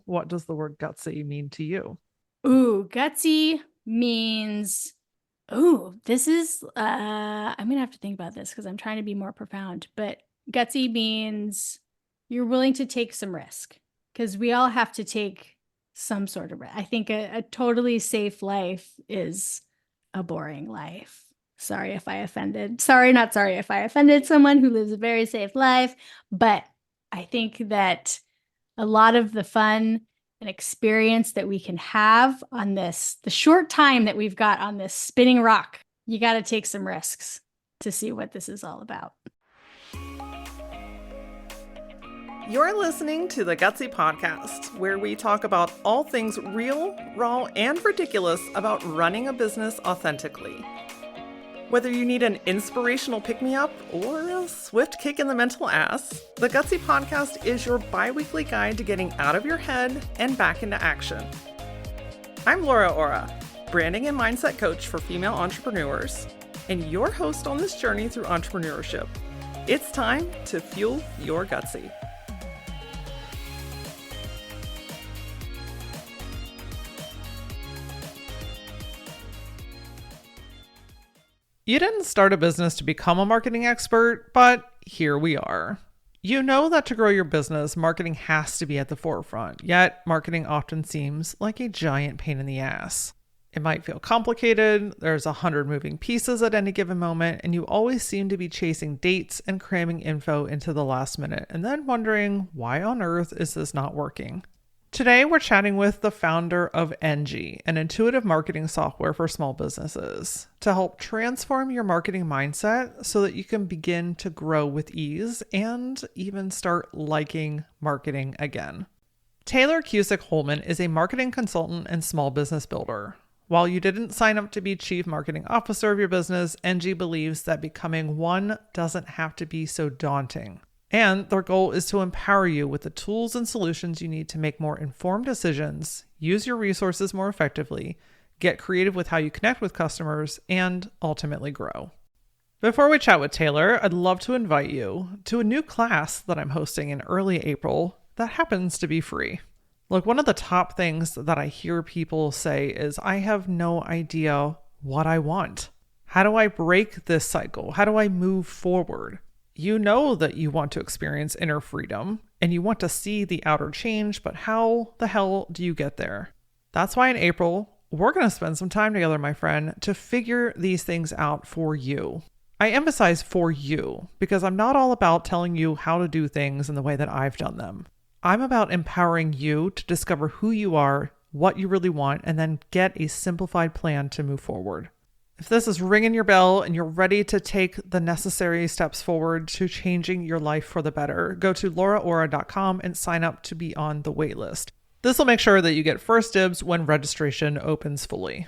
what does the word gutsy mean to you? Ooh, gutsy means, this is, I'm gonna have to think about this because I'm trying to be more profound, but gutsy means you're willing to take some risk because we all have to take some sort of risk. I think a totally safe life is a boring life. Sorry if I offended. Sorry, not sorry if I offended someone who lives a very safe life, but I think that a lot of the fun and experience that we can have on the short time that we've got on this spinning rock, you got to take some risks to see what this is all about. You're listening to the Gutsy Podcast, where we talk about all things real, raw, and ridiculous about running a business authentically. Whether you need an inspirational pick-me-up or a swift kick in the mental ass, the Gutsy Podcast is your bi-weekly guide to getting out of your head and back into action. I'm Laura Ora, branding and mindset coach for female entrepreneurs, and your host on this journey through entrepreneurship. It's time to fuel your Gutsy. You didn't start a business to become a marketing expert, but here we are. You know that to grow your business, marketing has to be at the forefront, yet marketing often seems like a giant pain in the ass. It might feel complicated, there's 100 moving pieces at any given moment, and you always seem to be chasing dates and cramming info into the last minute, and then wondering, why on earth is this not working? Today, we're chatting with the founder of Enji, an intuitive marketing software for small businesses, to help transform your marketing mindset so that you can begin to grow with ease and even start liking marketing again. Tayler Cusick-Hollman is a marketing consultant and small business builder. While you didn't sign up to be Chief Marketing Officer of your business, Enji believes that becoming one doesn't have to be so daunting. And their goal is to empower you with the tools and solutions you need to make more informed decisions, use your resources more effectively, get creative with how you connect with customers, and ultimately grow. Before we chat with Tayler, I'd love to invite you to a new class that I'm hosting in early April that happens to be free. Look, one of the top things that I hear people say is, I have no idea what I want. How do I break this cycle? How do I move forward? You know that you want to experience inner freedom and you want to see the outer change, but how the hell do you get there? That's why in April, we're going to spend some time together, my friend, to figure these things out for you. I emphasize for you because I'm not all about telling you how to do things in the way that I've done them. I'm about empowering you to discover who you are, what you really want, and then get a simplified plan to move forward. If this is ringing your bell and you're ready to take the necessary steps forward to changing your life for the better, go to lauraora.com and sign up to be on the waitlist. This will make sure that you get first dibs when registration opens fully.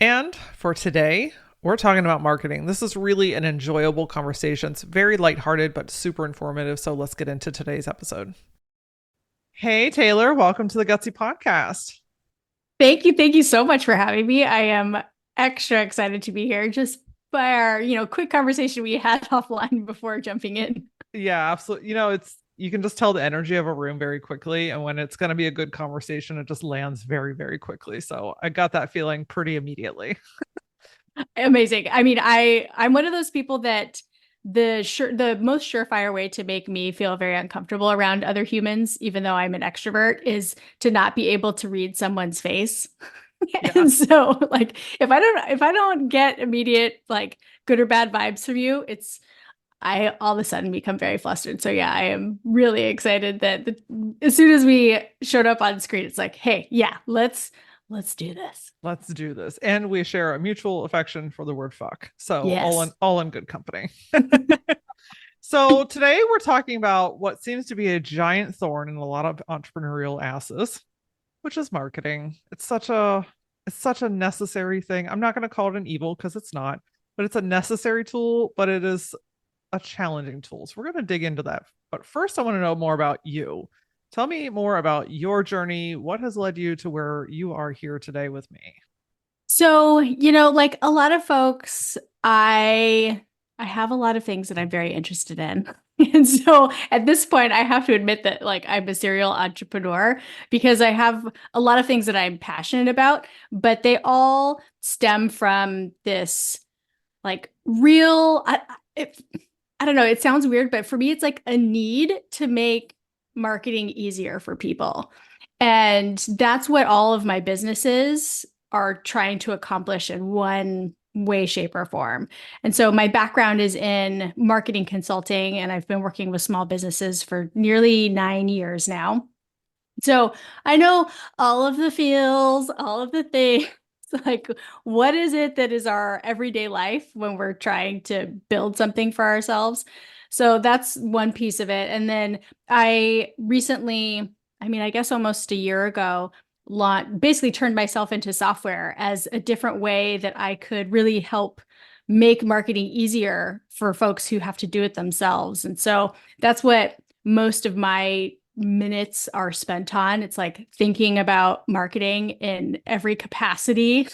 And for today, we're talking about marketing. This is really an enjoyable conversation. It's very lighthearted, but super informative. So let's get into today's episode. Hey, Tayler, welcome to the Gutsy Podcast. Thank you. Thank you so much for having me. I am extra excited to be here just by our, quick conversation we had offline before jumping in. Yeah, absolutely. You can just tell the energy of a room very quickly. And when it's going to be a good conversation, it just lands very, very quickly. So I got that feeling pretty immediately. Amazing. I mean, I'm one of those people that the most surefire way to make me feel very uncomfortable around other humans, even though I'm an extrovert, is to not be able to read someone's face. Yeah. And so like if I don't get immediate like good or bad vibes from you, I all of a sudden become very flustered. So yeah, I am really excited that as soon as we showed up on screen, it's like, hey, yeah, let's do this. Let's do this. And we share a mutual affection for the word fuck. So Yes. all in good company. So today we're talking about what seems to be a giant thorn in a lot of entrepreneurial asses, which is marketing. It's such a necessary thing. I'm not going to call it an evil because it's not, but it's a necessary tool, but it is a challenging tool. So we're going to dig into that. But first, I want to know more about you. Tell me more about your journey. What has led you to where you are here today with me? So, like a lot of folks, I have a lot of things that I'm very interested in. And so at this point, I have to admit that like I'm a serial entrepreneur because I have a lot of things that I'm passionate about, but they all stem from this like real, I don't know, it sounds weird, but for me, it's like a need to make marketing easier for people. And that's what all of my businesses are trying to accomplish in one way, shape, or form. And so my background is in marketing consulting, and I've been working with small businesses for nearly 9 years now. So I know all of the feels, all of the things. Like, what is it that is our everyday life when we're trying to build something for ourselves? So that's one piece of it. And then I recently, I mean, I guess almost a year ago, basically turned myself into software as a different way that I could really help make marketing easier for folks who have to do it themselves. And so that's what most of my minutes are spent on. It's like thinking about marketing in every capacity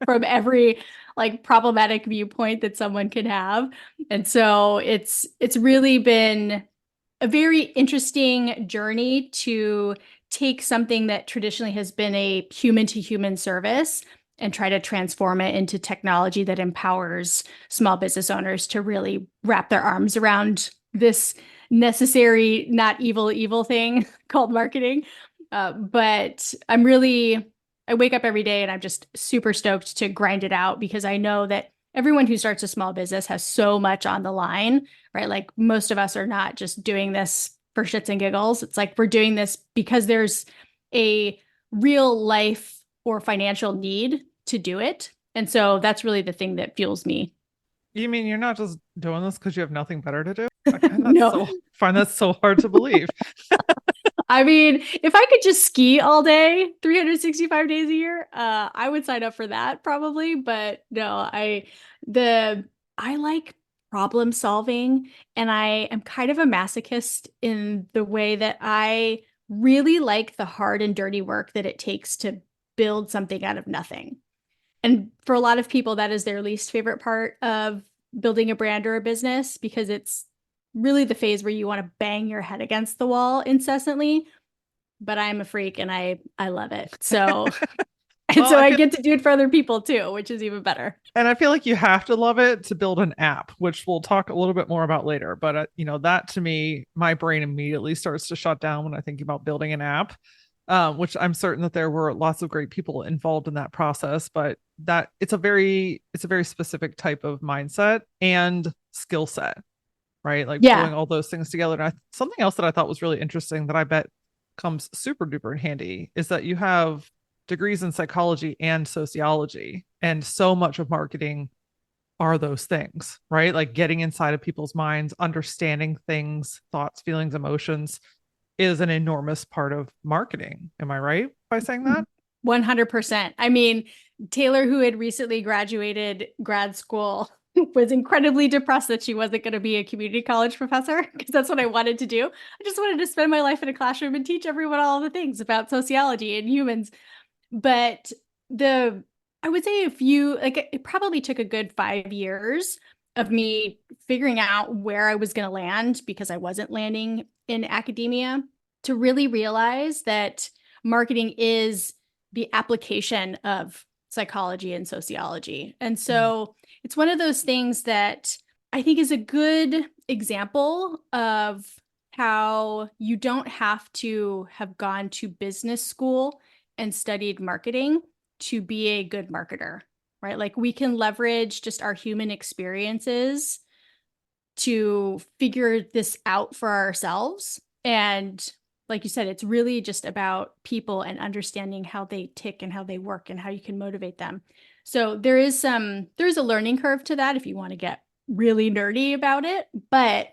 from every like problematic viewpoint that someone can have. And so it's really been a very interesting journey to take something that traditionally has been a human to human service and try to transform it into technology that empowers small business owners to really wrap their arms around this necessary, not evil thing called marketing. But I wake up every day and I'm just super stoked to grind it out because I know that everyone who starts a small business has so much on the line, right? Like most of us are not just doing this for shits and giggles. It's like we're doing this because there's a real life or financial need to do it. And so that's really the thing that fuels me. You mean you're not just doing this because you have nothing better to do? I find that No, so hard to believe. I mean, if I could just ski all day, 365 days a year, I would sign up for that probably. But no, the I like problem solving, and I am kind of a masochist in the way that I really like the hard and dirty work that it takes to build something out of nothing. And for a lot of people, that is their least favorite part of building a brand or a business because it's really the phase where you want to bang your head against the wall incessantly. But I'm a freak and I love it. So and Well, so I get to do it for other people too, which is even better. and I feel like you have to love it to build an app, which we'll talk a little bit more about later. But that to me, my brain immediately starts to shut down when I think about building an app. Which I'm certain that there were lots of great people involved in that process, but that it's a very specific type of mindset and skill set, right? Like Yeah. pulling all those things together. And something else that I thought was really interesting that I bet comes super duper handy is that you have degrees in psychology and sociology, and so much of marketing are those things, right? Like getting inside of people's minds, understanding things, thoughts, feelings, emotions is an enormous part of marketing. Am I right by saying that? 100%. I mean, Taylor, who had recently graduated grad school, was incredibly depressed that she wasn't going to be a community college professor because that's what I wanted to do. I just wanted to spend my life in a classroom and teach everyone all the things about sociology and humans. But the I would say if you like it probably took a good 5 years of me figuring out where I was going to land because I wasn't landing in academia to really realize that marketing is the application of psychology and sociology. And Mm. so it's one of those things that I think is a good example of how you don't have to have gone to business school and studied marketing to be a good marketer, right? Like we can leverage just our human experiences to figure this out for ourselves. And like you said, it's really just about people and understanding how they tick and how they work and how you can motivate them. So there's a learning curve to that if you want to get really nerdy about it, but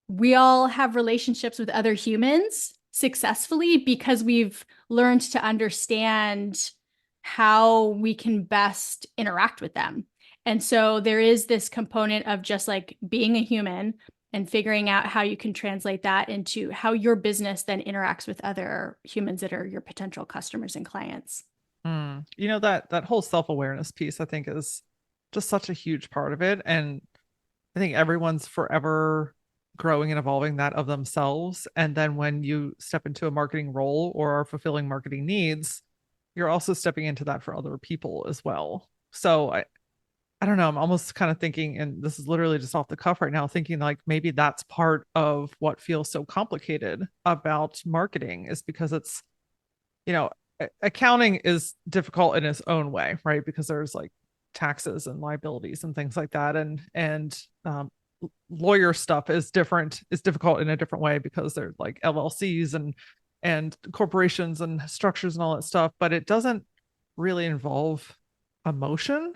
we all have relationships with other humans successfully because we've learned to understand how we can best interact with them. And so there is this component of just like being a human and figuring out how you can translate that into how your business then interacts with other humans that are your potential customers and clients. That whole self-awareness piece I think is just such a huge part of it. And I think everyone's forever growing and evolving that of themselves. And then when you step into a marketing role or are fulfilling marketing needs, you're also stepping into that for other people as well. So I don't know. I'm almost kind of thinking, and this is literally just off the cuff right now, thinking like maybe that's part of what feels so complicated about marketing is because it's, you know, accounting is difficult in its own way, right? Because there's like taxes and liabilities and things like that. And lawyer stuff is difficult in a different way because they're like LLCs and corporations and structures and all that stuff, but it doesn't really involve emotion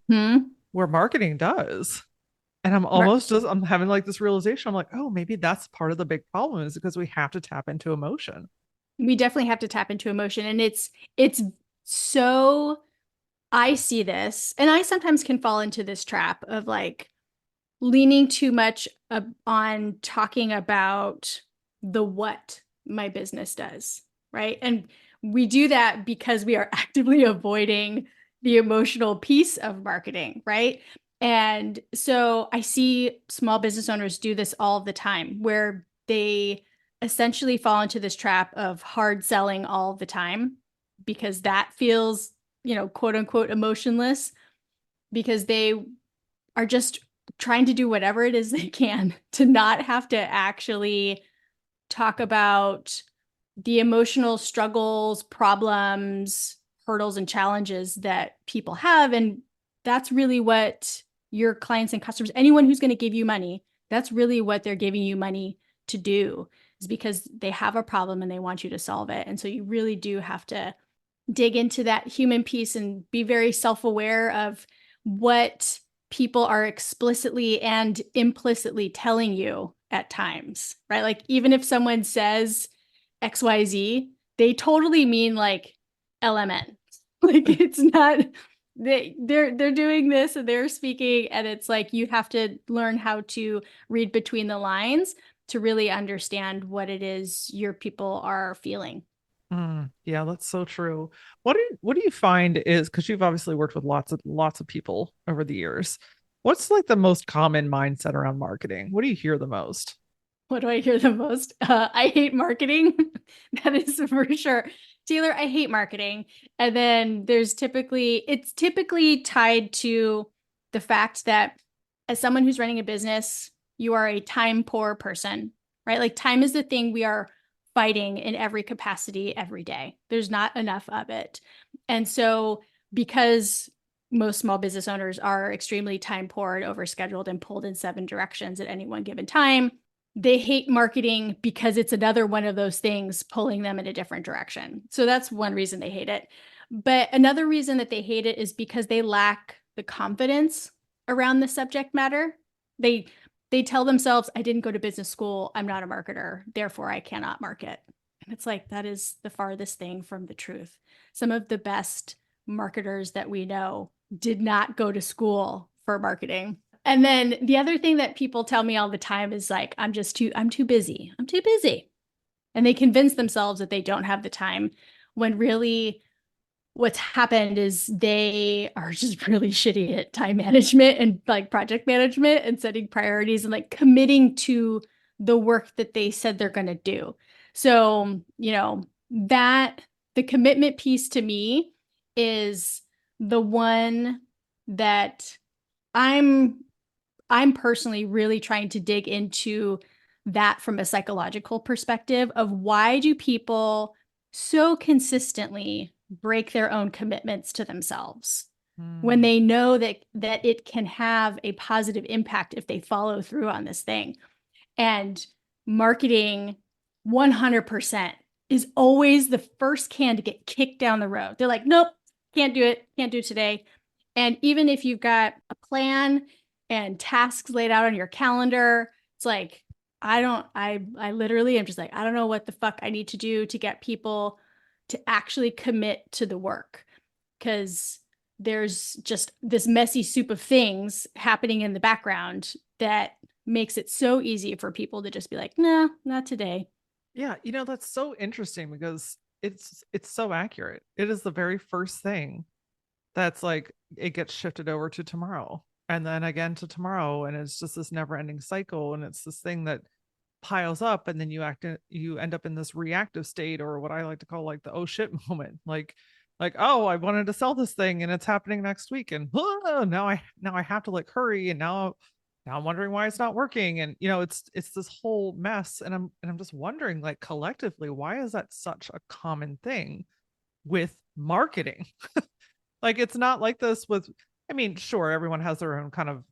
Hmm. where marketing does. And I'm having like this realization. I'm like, oh, maybe that's part of the big problem is because we have to tap into emotion. We definitely have to tap into emotion. And it's so, I see this, and I sometimes can fall into this trap of like leaning too much on talking about the what my business does, right? And we do that because we are actively avoiding the emotional piece of marketing, right? And so I see small business owners do this all the time where they essentially fall into this trap of hard selling all the time because that feels, quote unquote, emotionless because they are just trying to do whatever it is they can to not have to actually talk about the emotional struggles, problems, hurdles, and challenges that people have. And that's really what your clients and customers, anyone who's going to give you money, that's really what they're giving you money to do, is because they have a problem and they want you to solve it. And so you really do have to dig into that human piece and be very self-aware of what people are explicitly and implicitly telling you at times, right? Like even if someone says XYZ, they totally mean like LMN. Like it's not they're doing this and they're speaking and it's like you have to learn how to read between the lines to really understand what it is your people are feeling. Yeah, that's so true. What do you find is because you've obviously worked with lots of people over the years. What's like the most common mindset around marketing? What do you hear the most? What do I hear the most? I hate marketing. That is for sure. Taylor, I hate marketing. And then it's typically tied to the fact that as someone who's running a business, you are a time poor person, right? Like time is the thing we are fighting in every capacity every day. There's not enough of it. And so because most small business owners are extremely time poor and overscheduled and pulled in seven directions at any one given time, they hate marketing because it's another one of those things pulling them in a different direction. So that's one reason they hate it. But another reason that they hate it is because they lack the confidence around the subject matter. They they tell themselves, I didn't go to business school, I'm not a marketer, therefore I cannot market. And it's like that is the farthest thing from the truth. Some of the best marketers that we know did not go to school for marketing. And then the other thing that people tell me all the time is like, I'm too busy. I'm too busy. And they convince themselves that they don't have the time when really what's happened is they are just really shitty at time management and like project management and setting priorities and like committing to the work that they said they're going to do. So, that the commitment piece to me is the one that I'm I'm personally really trying to dig into that from a psychological perspective of why do people so consistently break their own commitments to themselves when Hmm. they know that it can have a positive impact if they follow through on this thing. And marketing 100% is always the first can to get kicked down the road. They're like, nope, can't do it today. And even if you've got a plan and tasks laid out on your calendar, it's like, I literally am just like, I don't know what the fuck I need to do to get people to actually commit to the work because there's just this messy soup of things happening in the background that makes it so easy for people to just be like, nah, not today. Yeah, that's so interesting because it's so accurate. It is the very first thing that's like it gets shifted over to tomorrow. and then again to tomorrow. And it's just this never ending cycle. And it's this thing that piles up, and then you end up in this reactive state, or what I like to call like the oh shit moment. Like, oh, I wanted to sell this thing and it's happening next week. And now I have to like hurry. And now I'm wondering why it's not working. And it's this whole mess. And I'm just wondering, like, collectively, why is that such a common thing with marketing? Like, it's not like this with, I mean, sure, everyone has their own kind of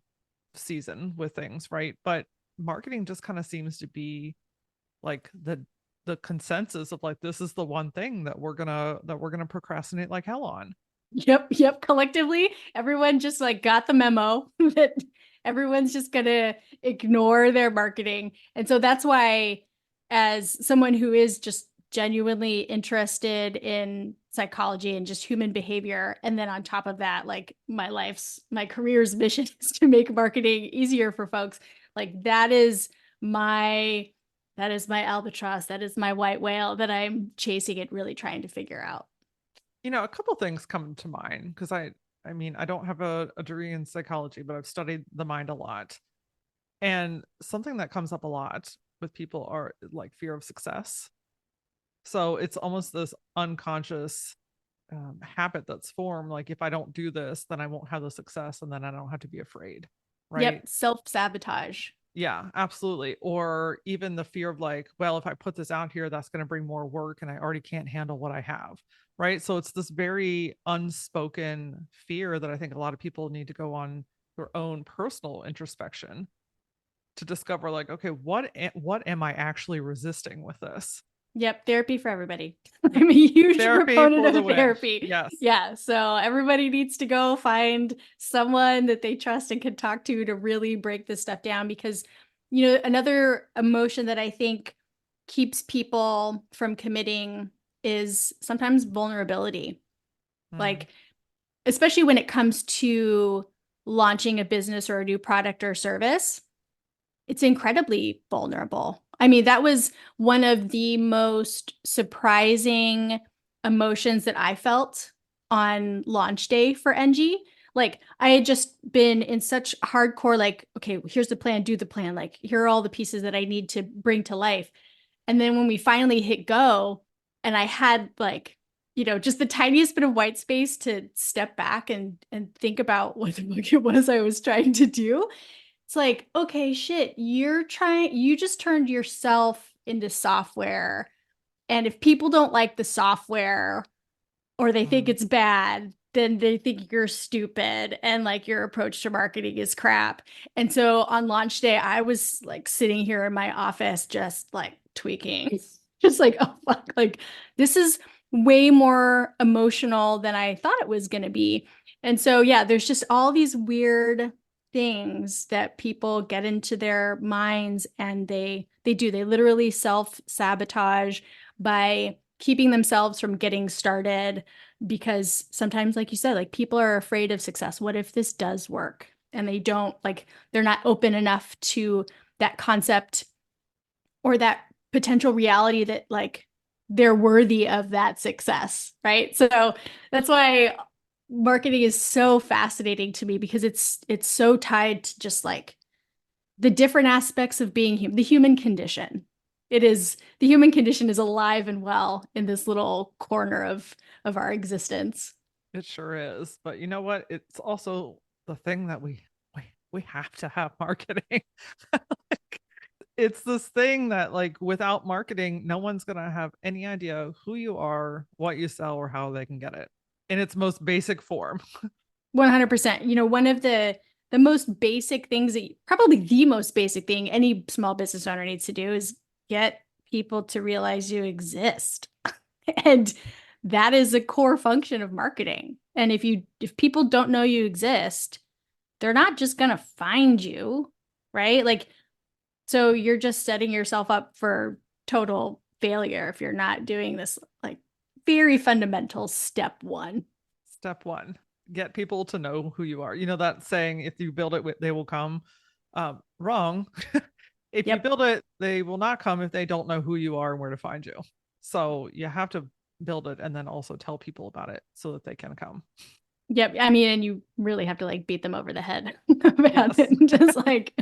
season with things, right? But marketing just kind of seems to be like the consensus of like, this is the one thing that we're gonna procrastinate like hell on. Yep. Collectively, everyone just like got the memo that everyone's just gonna ignore their marketing. And so that's why, as someone who is just genuinely interested in psychology and just human behavior, and then on top of that, like my career's mission is to make marketing easier for folks. Like my that is my albatross, that is my white whale that I'm chasing and really trying to figure out. A couple things come to mind because I mean, I don't have a degree in psychology, but I've studied the mind a lot. And something that comes up a lot with people are like fear of success. So it's almost this unconscious habit that's formed. Like, if I don't do this, then I won't have the success, and then I don't have to be afraid. Right. Yep, self-sabotage. Yeah, absolutely. Or even the fear of like, well, if I put this out here, that's going to bring more work and I already can't handle what I have. Right. So it's this very unspoken fear that I think a lot of people need to go on their own personal introspection to discover, like, okay, what am I actually resisting with this? Yep, therapy for everybody. I'm a huge Therapy proponent for the of win. therapy. Yes. Yeah, so everybody needs to go find someone that they trust and can talk to really break this stuff down, because another emotion that I think keeps people from committing is sometimes vulnerability. Mm. Like, especially when it comes to launching a business or a new product or service, it's incredibly vulnerable. I mean, that was one of the most surprising emotions that I felt on launch day for Enji. Like, I had just been in such hardcore, like, okay, here's the plan, do the plan. Like, here are all the pieces that I need to bring to life. And then when we finally hit go, and I had like, just the tiniest bit of white space to step back and think about what the fuck it was I was trying to do. It's like, okay, shit, you just turned yourself into software. And if people don't like the software or they think Mm. it's bad, then they think you're stupid and like your approach to marketing is crap. And so on launch day, I was like sitting here in my office, just like tweaking, just like, oh, fuck, like this is way more emotional than I thought it was going to be. And so, yeah, there's just all these weird things that people get into their minds, and they literally self-sabotage by keeping themselves from getting started, because sometimes, like you said, like people are afraid of success. What if this does work? And they're not open enough to that concept or that potential reality that like they're worthy of that success, right? So that's why marketing is so fascinating to me, because it's so tied to just like the different aspects of being human, the human condition. The human condition is alive and well in this little corner of our existence. It sure is. But you know what? It's also the thing that we have to have marketing. Like, it's this thing that, like, without marketing, no one's gonna have any idea who you are, what you sell, or how they can get it in its most basic form. 100%. One of the most basic things probably the most basic thing any small business owner needs to do is get people to realize you exist. And that is a core function of marketing. And if people don't know you exist, they're not just going to find you, right? Like, so you're just setting yourself up for total failure if you're not doing this like very fundamental step one. Step one, get people to know who you are. You know that saying, if you build it, they will come. Wrong. If you Yep. build it, they will not come if they don't know who you are and where to find you. So you have to build it and then also tell people about it so that they can come. Yep. I mean, and you really have to like beat them over the head about it Yes. and just like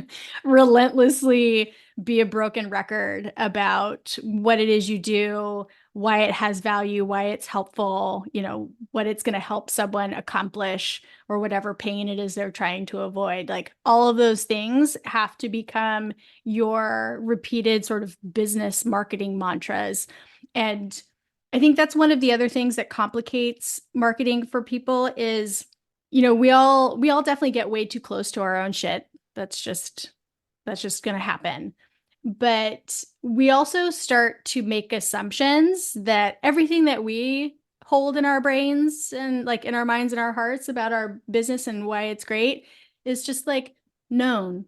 relentlessly be a broken record about what it is you do, why it has value, why it's helpful, what it's going to help someone accomplish or whatever pain it is they're trying to avoid. Like all of those things have to become your repeated sort of business marketing mantras. And I think that's one of the other things that complicates marketing for people is, we all definitely get way too close to our own shit. That's just going to happen. But we also start to make assumptions that everything that we hold in our brains and like in our minds and our hearts about our business and why it's great is just like known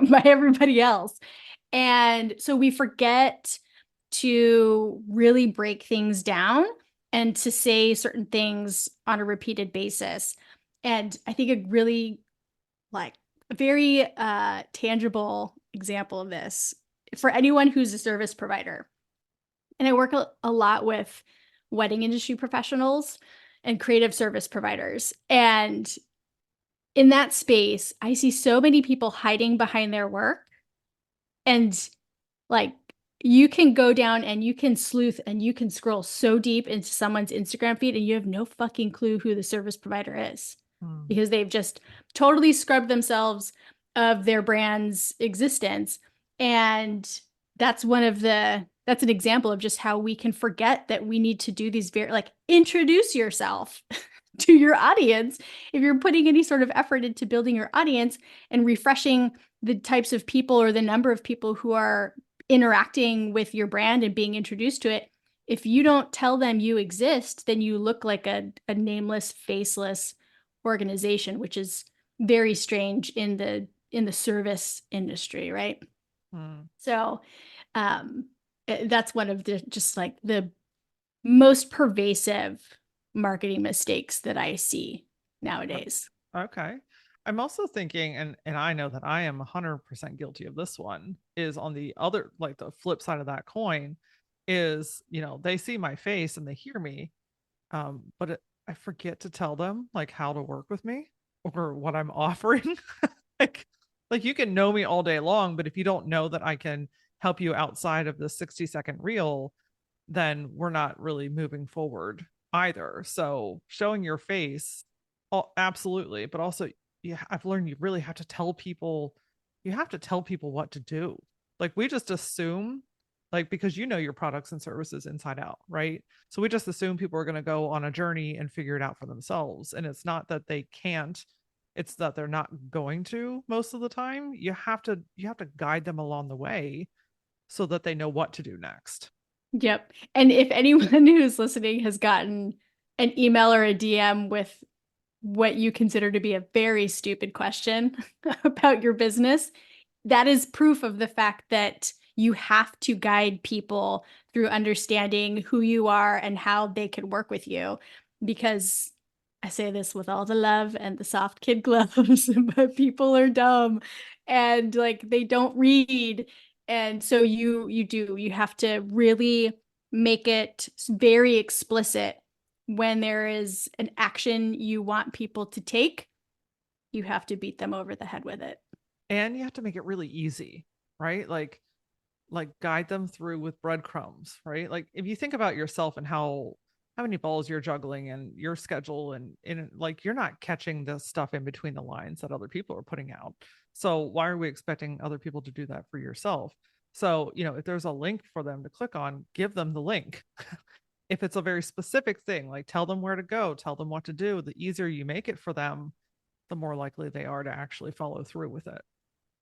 by everybody else. And so we forget to really break things down and to say certain things on a repeated basis. And I think a really like a very tangible example of this for anyone who's a service provider. And I work a lot with wedding industry professionals and creative service providers. And in that space, I see so many people hiding behind their work and like you can go down and you can sleuth and you can scroll so deep into someone's Instagram feed and you have no fucking clue who the service provider is Hmm. because they've just totally scrubbed themselves of their brand's existence. And that's an example of just how we can forget that we need to do these very like introduce yourself to your audience if you're putting any sort of effort into building your audience and refreshing the types of people or the number of people who are interacting with your brand and being introduced to it. If you don't tell them you exist, then you look like a nameless, faceless organization, which is very strange in the service industry, right? Hmm. So um, that's one of the just like the most pervasive marketing mistakes that I see nowadays. Okay. I'm also thinking, and I know that I am 100% guilty of this one, is on the other, like the flip side of that coin, is, they see my face and they hear me, but I forget to tell them like how to work with me or what I'm offering. like, like you can know me all day long, but if you don't know that I can help you outside of the 60-second reel, then we're not really moving forward either. So showing your face, oh, absolutely, but also yeah, I've learned you really have to tell people, you have to tell people what to do. Like we just assume, like because you know your products and services inside out, right? So we just assume people are going to go on a journey and figure it out for themselves, and it's not that they can't, it's that they're not going to most of the time. You have to guide them along the way so that they know what to do next. Yep. And if anyone who's listening has gotten an email or a DM with what you consider to be a very stupid question about your business, that is proof of the fact that you have to guide people through understanding who you are and how they can work with you. Because I say this with all the love and the soft kid gloves, but people are dumb and like they don't read. And so you have to really make it very explicit when there is an action you want people to take, you have to beat them over the head with it. And you have to make it really easy, right? Like guide them through with breadcrumbs, right? Like if you think about yourself and how many balls you're juggling and your schedule and like you're not catching the stuff in between the lines that other people are putting out. So why are we expecting other people to do that for yourself? So, if there's a link for them to click on, give them the link. If it's a very specific thing, like tell them where to go, tell them what to do, the easier you make it for them, the more likely they are to actually follow through with it.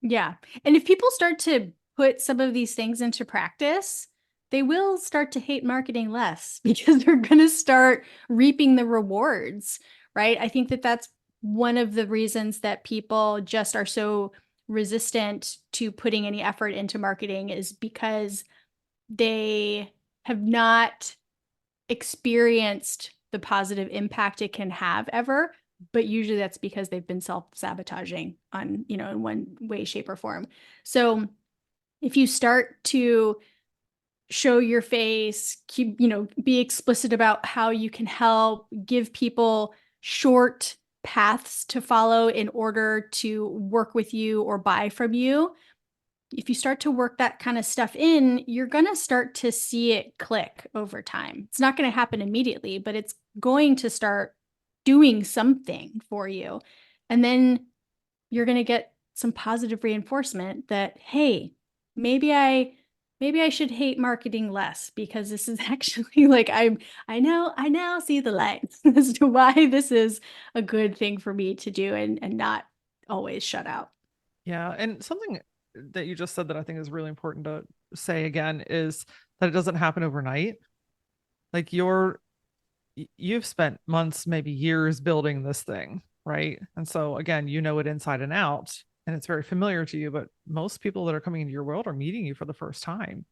Yeah. And if people start to put some of these things into practice, they will start to hate marketing less because they're going to start reaping the rewards, right? I think that that's one of the reasons that people just are so resistant to putting any effort into marketing is because they have not experienced the positive impact it can have ever, but usually that's because they've been self-sabotaging on, in one way, shape, or form. So if you start to show your face, keep, be explicit about how you can help, give people short paths to follow in order to work with you or buy from you. If you start to work that kind of stuff in, you're going to start to see it click over time. It's not going to happen immediately, but it's going to start doing something for you. And then you're going to get some positive reinforcement that, hey, maybe I should hate marketing less because this is actually like I now see the light as to why this is a good thing for me to do and not always shut out. Yeah. And something that you just said that I think is really important to say again is that it doesn't happen overnight. Like you've spent months, maybe years building this thing, right? And so again, you know it inside and out, and it's very familiar to you, but most people that are coming into your world are meeting you for the first time.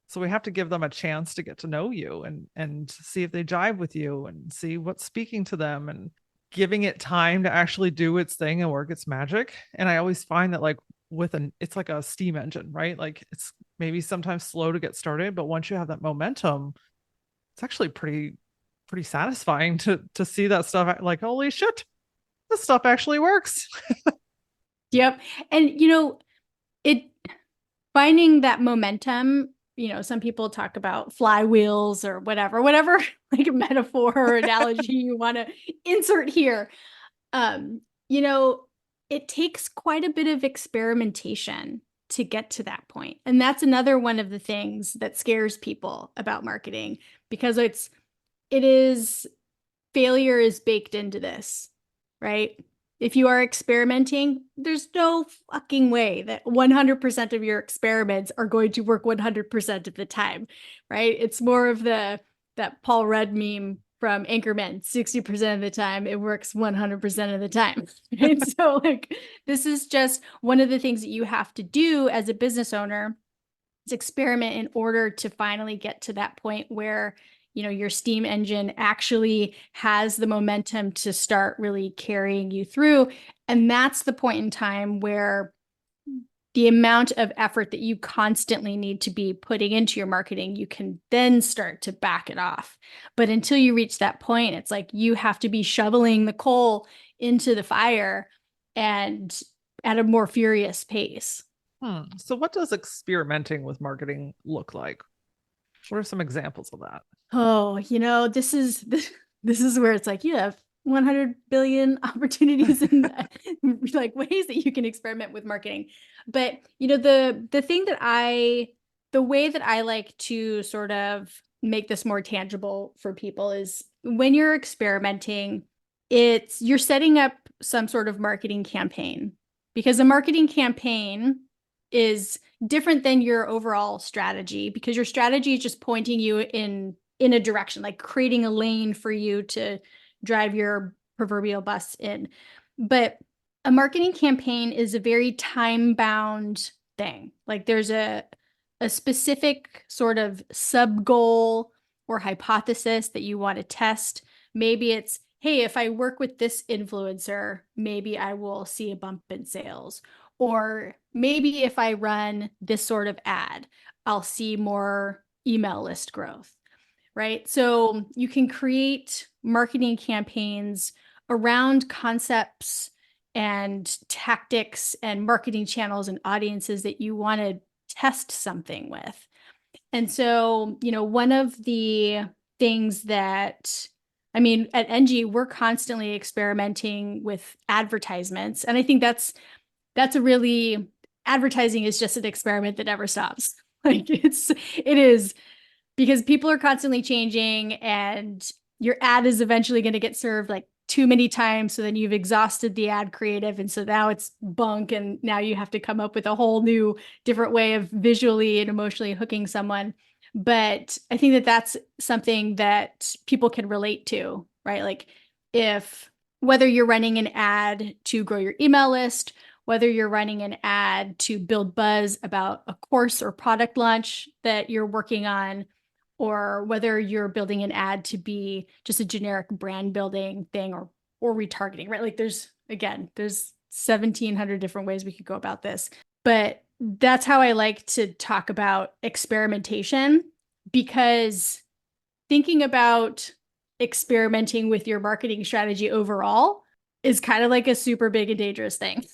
So we have to give them a chance to get to know you and see if they jive with you and see what's speaking to them and giving it time to actually do its thing and work its magic. And I always find that like it's like a steam engine, right? Like it's maybe sometimes slow to get started, but once you have that momentum, it's actually pretty satisfying to see that stuff like holy shit, this stuff actually works. Yep. And it finding that momentum, some people talk about flywheels or whatever like metaphor or analogy you want to insert here. um you know it takes quite a bit of experimentation to get to that point, and that's another one of the things that scares people about marketing, because it is failure is baked into this, right? If you are experimenting, there's no fucking way that 100% of your experiments are going to work 100% of the time, right? It's more of that Paul Rudd meme from Anchorman, 60% of the time it works 100% of the time. Right? So like this is just one of the things that you have to do as a business owner, is experiment in order to finally get to that point where your steam engine actually has the momentum to start really carrying you through. And that's the point in time where the amount of effort that you constantly need to be putting into your marketing, you can then start to back it off. But until you reach that point, it's like you have to be shoveling the coal into the fire and at a more furious pace. So what does experimenting with marketing look like? What are some examples of that? Oh, this is where it's like you have 100 billion opportunities and like ways that you can experiment with marketing. But the way that I like to sort of make this more tangible for people is when you're experimenting, you're setting up some sort of marketing campaign, because a marketing campaign is different than your overall strategy, because your strategy is just pointing you in a direction, like creating a lane for you to drive your proverbial bus in. But a marketing campaign is a very time-bound thing. Like there's a specific sort of sub goal or hypothesis that you want to test. Maybe it's, hey, if I work with this influencer, maybe I will see a bump in sales. Or maybe if I run this sort of ad, I'll see more email list growth, right? So you can create marketing campaigns around concepts and tactics and marketing channels and audiences that you want to test something with. And so, one of the things that, I mean, at Enji, we're constantly experimenting with advertisements. And I think advertising is just an experiment that never stops. Like it is, because people are constantly changing and your ad is eventually going to get served like too many times. So then you've exhausted the ad creative. And so now it's bunk. And now you have to come up with a whole new different way of visually and emotionally hooking someone. But I think that that's something that people can relate to, right? Like whether you're running an ad to grow your email list, whether you're running an ad to build buzz about a course or product launch that you're working on, or whether you're building an ad to be just a generic brand building thing or retargeting, right? Like there's 1,700 different ways we could go about this. But that's how I like to talk about experimentation, because thinking about experimenting with your marketing strategy overall is kind of like a super big and dangerous thing,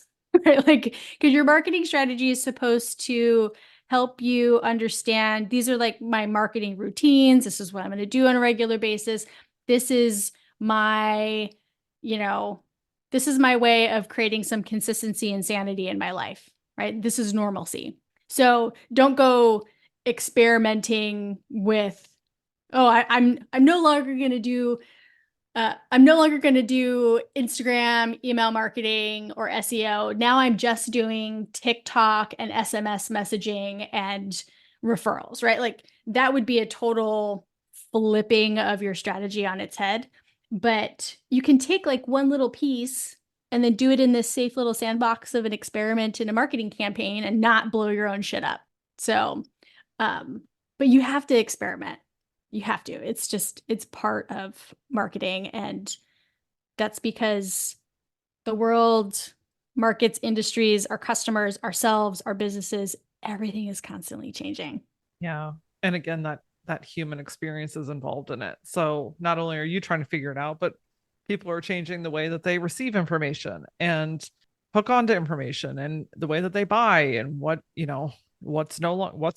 right? Like, because your marketing strategy is supposed to help you understand, these are like my marketing routines. This is what I'm going to do on a regular basis. This is my, you know, this is my way of creating some consistency and sanity in my life, right? This is normalcy. So don't go experimenting with, oh, I'm no longer going to do Instagram, email marketing, or SEO. Now I'm just doing TikTok and SMS messaging and referrals, right? Like that would be a total flipping of your strategy on its head. But you can take like one little piece and then do it in this safe little sandbox of an experiment in a marketing campaign and not blow your own shit up. So, but you have to experiment. You have to. It's part of marketing. And that's because the world, markets, industries, our customers, ourselves, our businesses, everything is constantly changing. Yeah. And again, that human experience is involved in it. So not only are you trying to figure it out, but people are changing the way that they receive information and hook onto information and the way that they buy and what's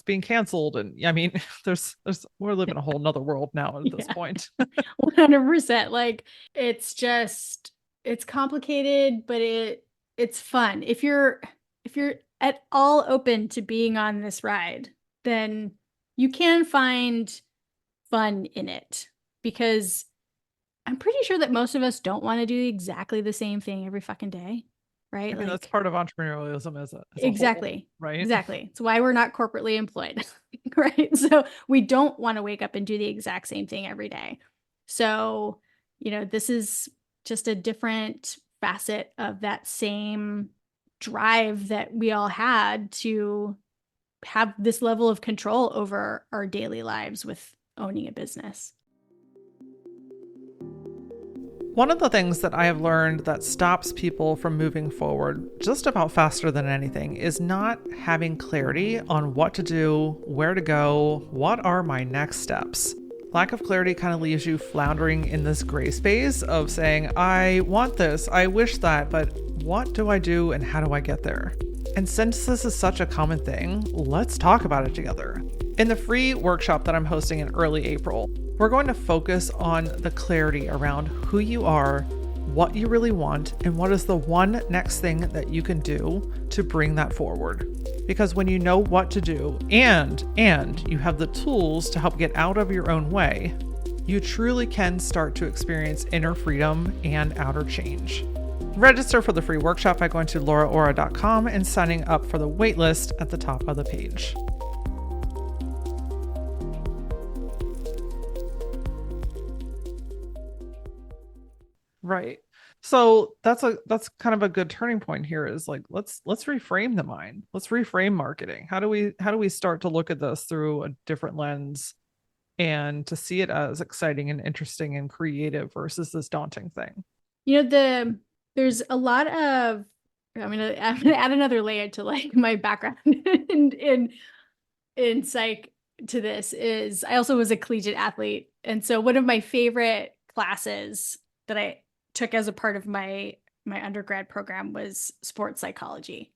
being canceled. And I mean, we're living a whole nother world now at this point. 100%. Like it's complicated, but it's fun. If you're at all open to being on this ride, then you can find fun in it, because I'm pretty sure that most of us don't want to do exactly the same thing every fucking day, right? I mean, Like that's part of entrepreneurialism as a exactly. whole, right? Exactly. It's why we're not corporately employed, right? So we don't want to wake up and do the exact same thing every day. So, this is just a different facet of that same drive that we all had to have this level of control over our daily lives with owning a business. One of the things that I have learned that stops people from moving forward just about faster than anything is not having clarity on what to do, where to go, what are my next steps. Lack of clarity kind of leaves you floundering in this gray space of saying, I want this, I wish that, but what do I do and how do I get there? And since this is such a common thing, let's talk about it together. In the free workshop that I'm hosting in early April, we're going to focus on the clarity around who you are, what you really want, and what is the one next thing that you can do to bring that forward. Because when you know what to do and you have the tools to help get out of your own way, you truly can start to experience inner freedom and outer change. Register for the free workshop by going to lauraora.com and signing up for the waitlist at the top of the page. Right. So that's kind of a good turning point here, is like, let's reframe the mind. Let's reframe marketing. How do we start to look at this through a different lens and to see it as exciting and interesting and creative versus this daunting thing? There's a lot of, I'm gonna add another layer to like my background in psych to this. Is I also was a collegiate athlete, and so one of my favorite classes that I took as a part of my undergrad program was sports psychology.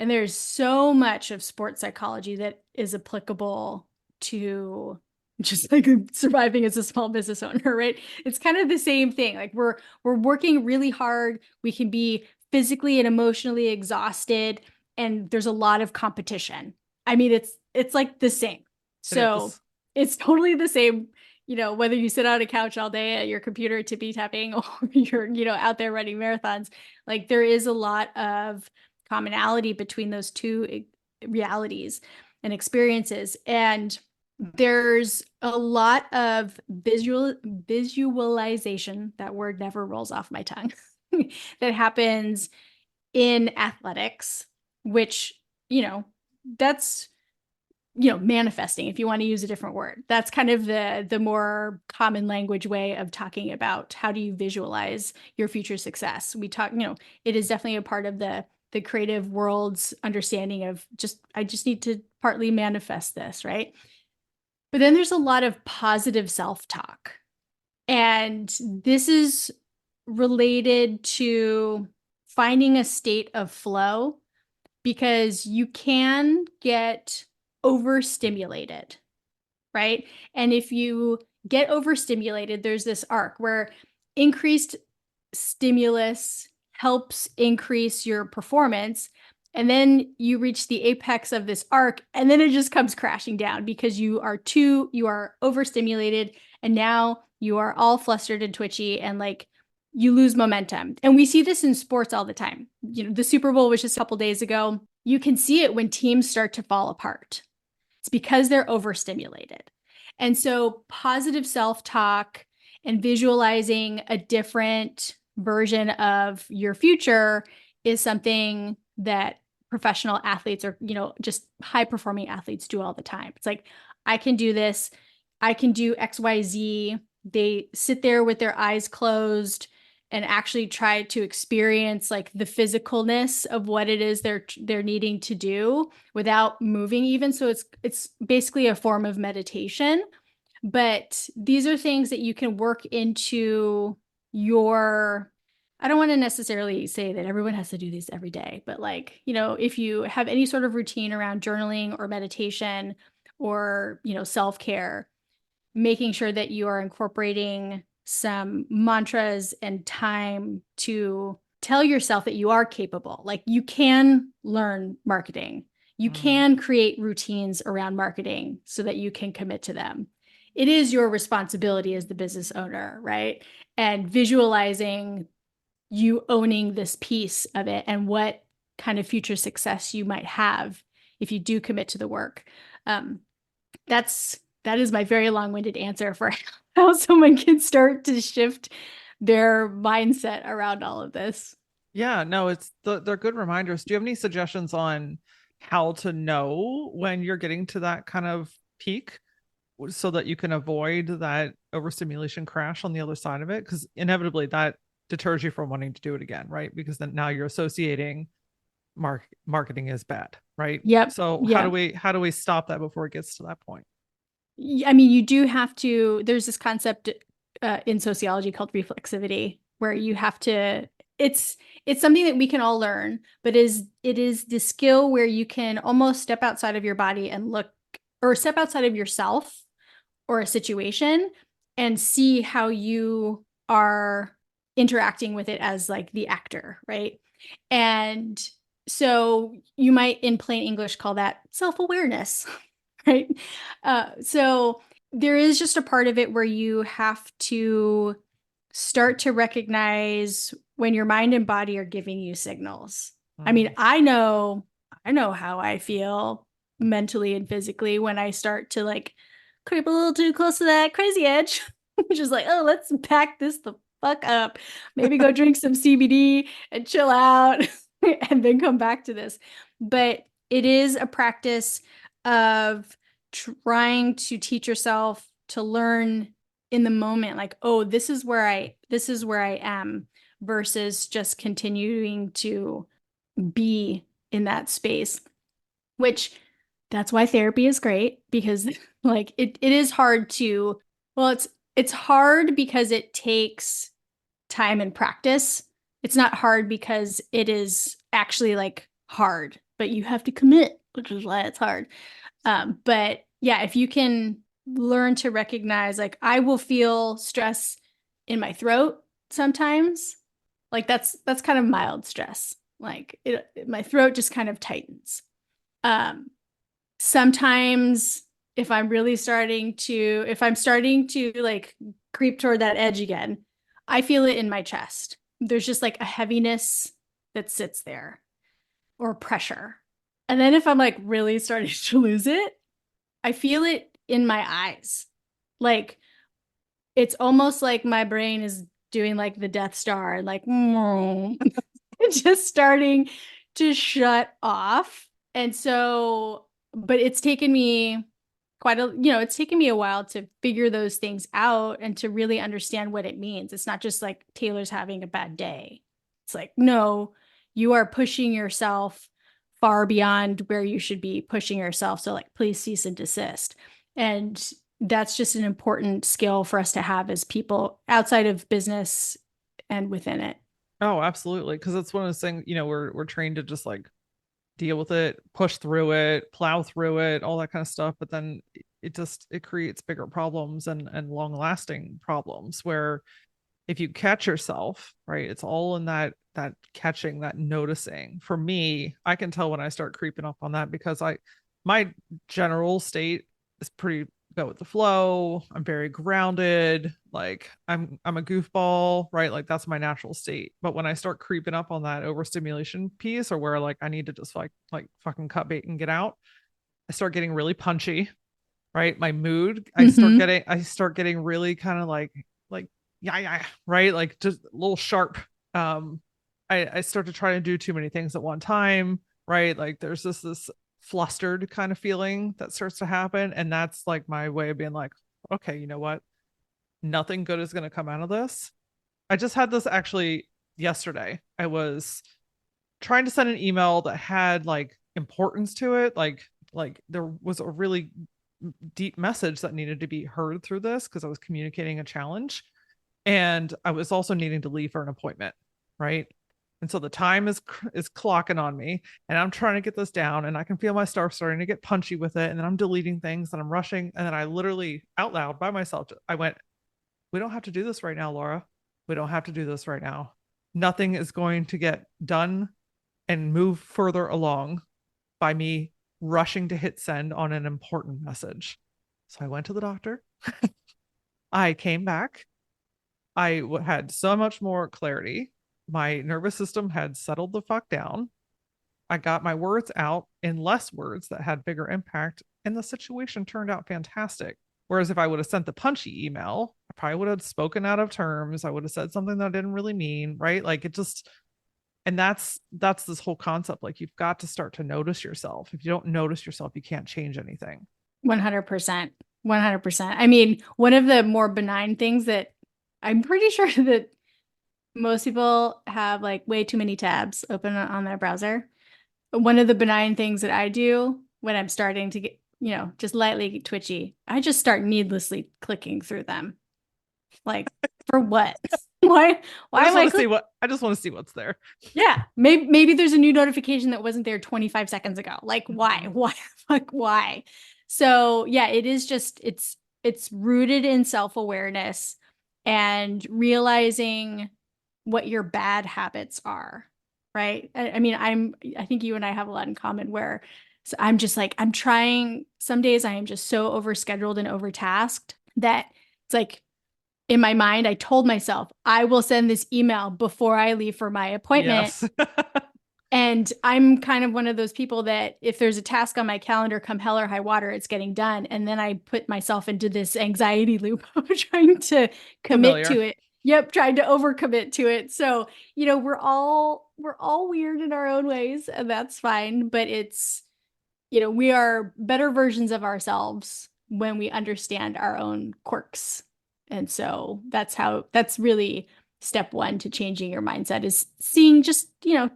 And there's so much of sports psychology that is applicable to just like surviving as a small business owner, right? It's kind of the same thing. Like we're working really hard. We can be physically and emotionally exhausted, and there's a lot of competition. I mean, it's like the same. So it's totally the same, whether you sit on a couch all day at your computer tippy tapping or you're, out there running marathons. Like there is a lot of commonality between those two realities and experiences. And there's a lot of visualization, that word never rolls off my tongue, that happens in athletics, which, that's, manifesting, if you want to use a different word. That's kind of the more common language way of talking about how do you visualize your future success. We talk, it is definitely a part of the creative world's understanding of I just need to partly manifest this, right? But then there's a lot of positive self-talk. And this is related to finding a state of flow because you can get overstimulated, right? And if you get overstimulated, there's this arc where increased stimulus helps increase your performance. And then you reach the apex of this arc, and then it just comes crashing down because you are overstimulated, and now you are all flustered and twitchy, and like you lose momentum. And we see this in sports all the time. You know, the Super Bowl was just a couple days ago. You can see it when teams start to fall apart. It's because they're overstimulated. And so positive self-talk and visualizing a different version of your future is something that professional athletes or, you know, just high performing athletes do all the time. It's like, I can do this. I can do XYZ. They sit there with their eyes closed and actually try to experience like the physicalness of what it is they're needing to do without moving even. So it's basically a form of meditation. But these are things that you can work into your, I don't want to necessarily say that everyone has to do these every day, but like, you know, if you have any sort of routine around journaling or meditation or, you know, self-care, making sure that you are incorporating some mantras and time to tell yourself that you are capable. Like you can learn marketing. You can create routines around marketing so that you can commit to them. It is your responsibility as the business owner, right? And visualizing you owning this piece of it and what kind of future success you might have if you do commit to the work. Um, that is my very long-winded answer for how someone can start to shift their mindset around all of this. Yeah, no, they're good reminders. Do you have any suggestions on how to know when you're getting to that kind of peak so that you can avoid that overstimulation crash on the other side of it? Because inevitably that deters you from wanting to do it again, right? Because then now you're associating marketing is bad, right? Yep. So Yep. how do we stop that before it gets to that point? I mean, you do have to, there's this concept in sociology called reflexivity, where you have to, it's it's something that we can all learn, but it is the skill where you can almost step outside of your body and look, or step outside of yourself or a situation and see how you are interacting with it as like the actor, right? And so you might in plain English call that self-awareness. Right? So there is just a part of it where you have to start to recognize when your mind and body are giving you signals. I mean, I know how I feel mentally and physically when I start to like creep a little too close to that crazy edge, which is like, oh, let's pack this the fuck up. Maybe go drink some CBD and chill out and then come back to this. But it is a practice of trying to teach yourself to learn in the moment, like, oh, this is where I am, versus just continuing to be in that space, which that's why therapy is great because like it is hard to, well, it's hard because it takes time and practice. It's not hard because it is actually like hard, but you have to commit, which is why it's hard. But yeah, if you can learn to recognize, like, I will feel stress in my throat sometimes, like that's kind of mild stress. Like my throat just kind of tightens. Um, Sometimes if I'm starting to like creep toward that edge again, I feel it in my chest. There's just like a heaviness that sits there or pressure. And then if I'm like really starting to lose it, I feel it in my eyes. Like it's almost like my brain is doing like the Death Star and like just starting to shut off. And so, but it's taken me it's taken me a while to figure those things out and to really understand what it means. It's not just like Taylor's having a bad day. It's like, no, you are pushing yourself far beyond where you should be pushing yourself. So like, please cease and desist. And that's just an important skill for us to have as people outside of business and within it. Oh, absolutely. Because it's one of those things, we're trained to just like deal with it, push through it, plow through it, all that kind of stuff. But then it creates bigger problems and long lasting problems where if you catch yourself, right, it's all in that catching, that noticing. For me, I can tell when I start creeping up on that because my general state is pretty go with the flow. I'm very grounded. Like I'm a goofball, right? Like that's my natural state. But when I start creeping up on that overstimulation piece or where like I need to just like fucking cut bait and get out, I start getting really punchy, right? My mood, I start getting really kind of like yeah, right? Like just a little sharp. Um, I start to try to do too many things at one time, right? Like there's this flustered kind of feeling that starts to happen. And that's like my way of being like, okay, you know what? Nothing good is going to come out of this. I just had this actually yesterday. I was trying to send an email that had like importance to it. Like there was a really deep message that needed to be heard through this because I was communicating a challenge. And I was also needing to leave for an appointment, right? And so the time is clocking on me, and I'm trying to get this down, and I can feel my stuff starting to get punchy with it, and then I'm deleting things, and I'm rushing, and then I literally out loud by myself, I went, "We don't have to do this right now, Laura. We don't have to do this right now. Nothing is going to get done and move further along by me rushing to hit send on an important message." So I went to the doctor. I came back. I had so much more clarity. My nervous system had settled the fuck down. I got my words out in less words that had bigger impact, and the situation turned out fantastic. Whereas if I would have sent the punchy email, I probably would have spoken out of terms. I would have said something that I didn't really mean, right? Like it just, and that's this whole concept. Like you've got to start to notice yourself. If you don't notice yourself, you can't change anything. 100%. 100%. I mean, one of the more benign things that I'm pretty sure that most people have like way too many tabs open on their browser. One of the benign things that I do when I'm starting to get, just lightly twitchy, I just start needlessly clicking through them. Like, for what? Why I just am I want to see I just want to see what's there. Yeah, maybe there's a new notification that wasn't there 25 seconds ago. Like, why? Mm-hmm. Why? Like, why? So yeah, it is just it's rooted in self-awareness and realizing what your bad habits are, right? I mean, I think you and I have a lot in common where so I'm just like I'm trying. Some days I am just so overscheduled and overtasked that it's like in my mind, I told myself, I will send this email before I leave for my appointment. Yes. And I'm kind of one of those people that if there's a task on my calendar, come hell or high water, it's getting done. And then I put myself into this anxiety loop of trying to commit to Familiar. it. Yep, trying to overcommit to it. So, we're all weird in our own ways, and that's fine. But it's, we are better versions of ourselves when we understand our own quirks. And so that's really step one to changing your mindset is seeing just,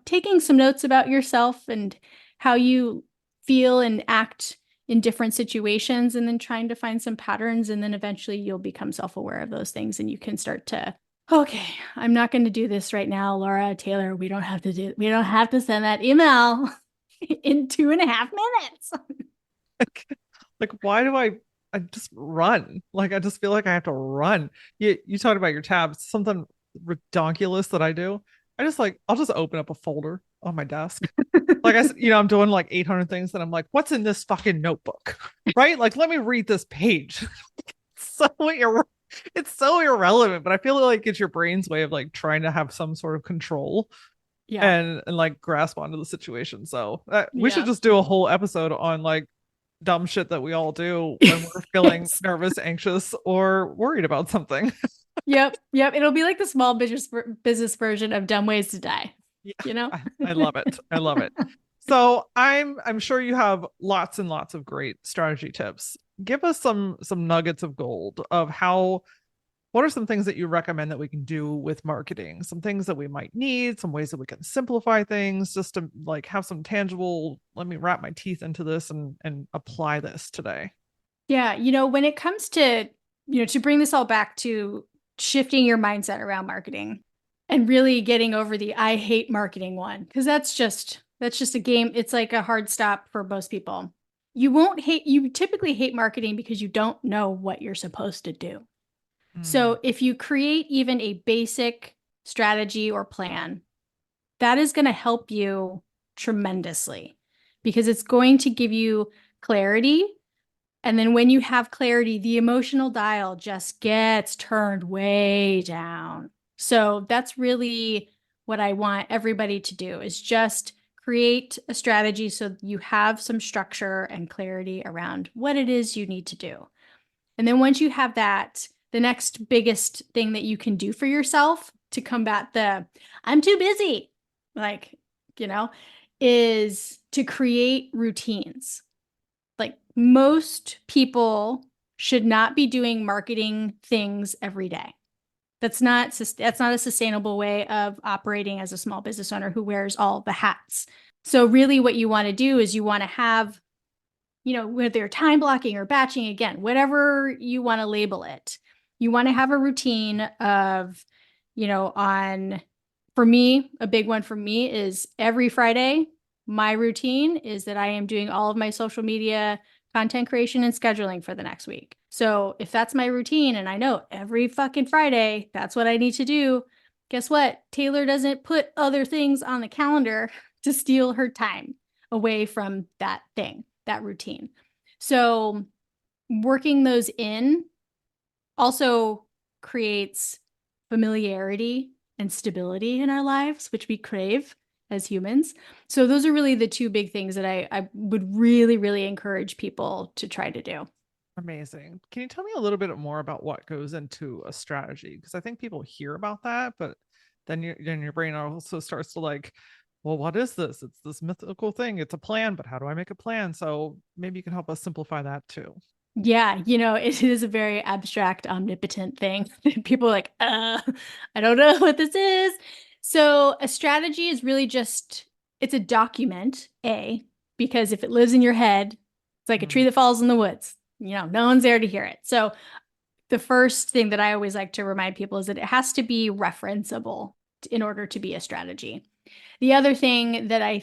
taking some notes about yourself and how you feel and act in different situations and then trying to find some patterns. And then eventually you'll become self-aware of those things and you can start to, okay, I'm not going to do this right now, Laura, Taylor. We don't have to send that email in 2.5 minutes. Like why do I just run? Like I just feel like I have to run. You talked about your tabs, something redonkulous that I do. I'll just open up a folder on my desk. Like I'm doing like 800 things and I'm like, what's in this fucking notebook? Right? Like let me read this page. so it's so irrelevant, but I feel like it's your brain's way of like trying to have some sort of control Yeah. and like grasp onto the situation. So we should Yeah. just do a whole episode on like dumb shit that we all do when we're feeling Yes. nervous, anxious, or worried about something. Yep. Yep. It'll be like the small business version of Dumb Ways to Die, Yeah, you know? I love it. I love it. So I'm sure you have lots and lots of great strategy tips. Give us some nuggets of gold of what are some things that you recommend that we can do with marketing? Some things that we might need, some ways that we can simplify things, just to like have some tangible, let me wrap my teeth into this and apply this today. Yeah, when it comes to, to bring this all back to shifting your mindset around marketing and really getting over the I hate marketing one, because that's just a game. It's like a hard stop for most people. You typically hate marketing because you don't know what you're supposed to do. Mm, So if you create even a basic strategy or plan, that is going to help you tremendously because it's going to give you clarity. And then when you have clarity, the emotional dial just gets turned way down. So that's really what I want everybody to do is just create a strategy so you have some structure and clarity around what it is you need to do. And then once you have that, the next biggest thing that you can do for yourself to combat the I'm too busy, like, you know, is to create routines. Like most people should not be doing marketing things every day. That's not a sustainable way of operating as a small business owner who wears all the hats. So really what you want to do is you want to have, whether you're time blocking or batching, again, whatever you want to label it, you want to have a routine of, on, for me, a big one for me is every Friday, my routine is that I am doing all of my social media content creation and scheduling for the next week. So if that's my routine and I know every fucking Friday, that's what I need to do, guess what? Tayler doesn't put other things on the calendar to steal her time away from that thing, that routine. So working those in also creates familiarity and stability in our lives, which we crave as humans. So those are really the two big things that I would really, really encourage people to try to do. amazing. Can you tell me a little bit more about what goes into a strategy? Because I think people hear about that, but then your brain also starts to like, well, what is this? It's this mythical thing. It's a plan, but how do I make a plan? So maybe you can help us simplify that too. Yeah, it is a very abstract, omnipotent thing. People are like, I don't know what this is. So a strategy is really just, it's a document, because if it lives in your head, it's like a tree Mm, that falls in the woods. No one's there to hear it. So the first thing that I always like to remind people is that it has to be referenceable in order to be a strategy. The other thing that I